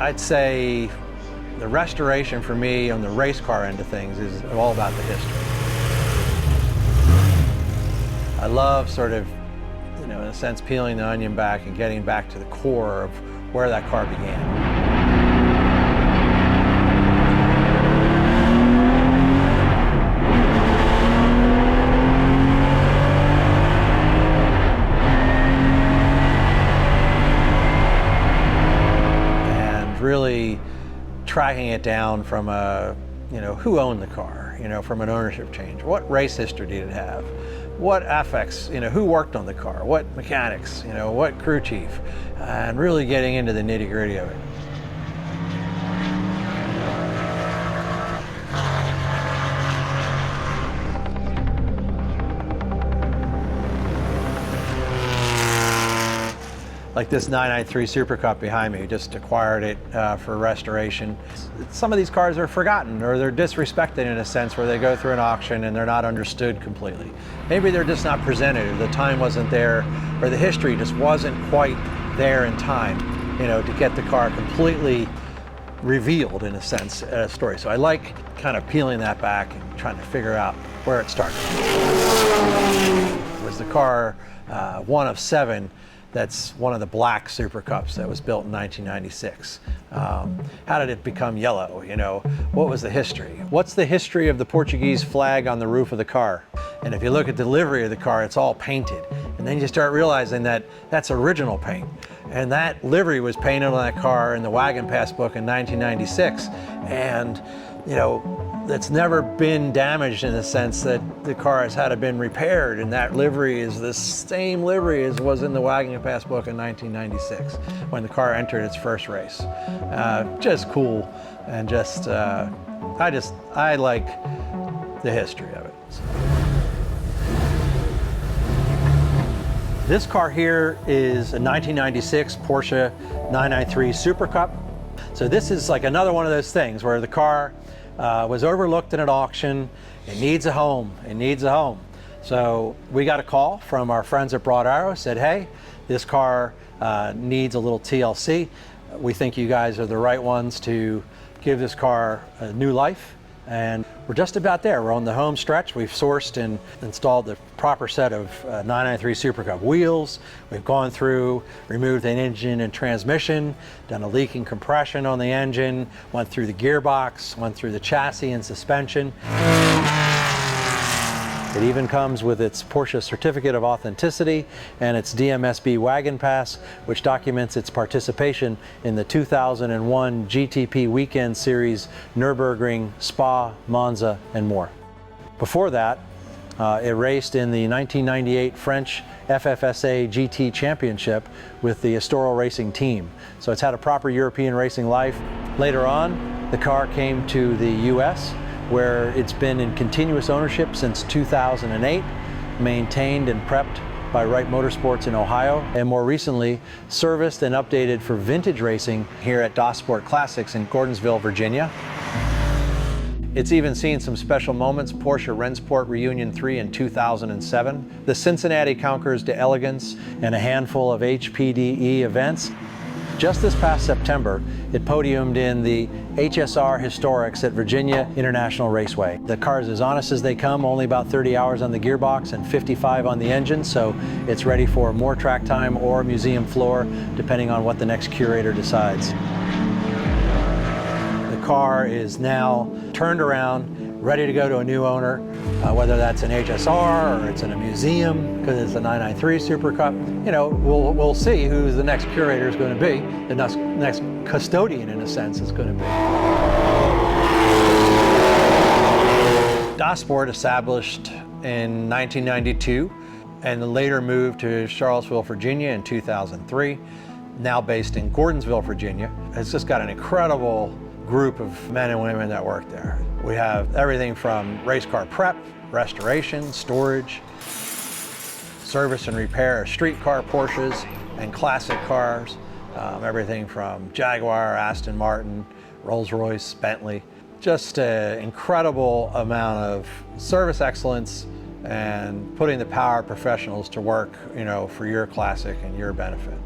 I'd say the restoration for me on the race car end of things is all about the history. I love sort of, in a sense, peeling the onion back and getting back to the core of where that car began. Really tracking it down from who owned the car, from an ownership change. What race history did it have? What affects, who worked on the car? What mechanics, what crew chief? And really getting into the nitty-gritty of it. Like this 993 Supercup behind me, just acquired it for restoration. Some of these cars are forgotten or they're disrespected in a sense where they go through an auction and they're not understood completely. Maybe they're just not presented, or the time wasn't there, or the history just wasn't quite there in time, to get the car completely revealed in a sense, a story. So I like kind of peeling that back and trying to figure out where it started. Was the car one of 7? That's one of the black Super Cups that was built in 1996. How did it become yellow? What was the history? What's the history of the Portuguese flag on the roof of the car? And if you look at the livery of the car, it's all painted. And then you start realizing that that's original paint. And that livery was painted on that car in the Wagenpass book in 1996. And, that's never been damaged in the sense that the car has had to been repaired, and that livery is the same livery as was in the Wagenpass book in 1996 when the car entered its first race. Just cool, and I like the history of it. This car here is a 1996 Porsche 993 Supercup. So this is like another one of those things where the car was overlooked in an auction. It needs a home. It needs a home. So we got a call from our friends at Broad Arrow, said, hey, this car needs a little TLC. We think you guys are the right ones to give this car a new life. And we're just about there. We're on the home stretch. We've sourced and installed the proper set of 993 Supercup wheels. We've gone through, removed an engine and transmission, done a leak and compression on the engine, went through the gearbox, went through the chassis and suspension. It even comes with its Porsche Certificate of Authenticity and its DMSB Wagenpass, which documents its participation in the 2001 GTP Weekend Series, Nürburgring, Spa, Monza, and more. Before that, it raced in the 1998 French FFSA GT Championship with the Estoril Racing team. So it's had a proper European racing life. Later on, the car came to the US, where it's been in continuous ownership since 2008, maintained and prepped by Wright Motorsports in Ohio, and more recently serviced and updated for vintage racing here at DOS Sport Classics in Gordonsville, Virginia. It's even seen some special moments, Porsche Rennsport Reunion 3 in 2007, the Cincinnati Concours d'Elegance, and a handful of HPDE events. Just this past September, it podiumed in the HSR Historics at Virginia International Raceway. The car is as honest as they come, only about 30 hours on the gearbox and 55 on the engine, so it's ready for more track time or museum floor, depending on what the next curator decides. The car is now turned around, ready to go to a new owner, whether that's an HSR or it's in a museum, because it's a 993 Supercup. We'll see who the next curator is going to be, the next custodian, in a sense, is going to be. DOS Sport established in 1992 and then later moved to Charlottesville, Virginia in 2003, now based in Gordonsville, Virginia. It's just got an incredible group of men and women that work there. We have everything from race car prep, restoration, storage, service and repair of street car Porsches and classic cars, everything from Jaguar, Aston Martin, Rolls-Royce, Bentley. Just an incredible amount of service excellence and putting the power of professionals to work, for your classic and your benefit.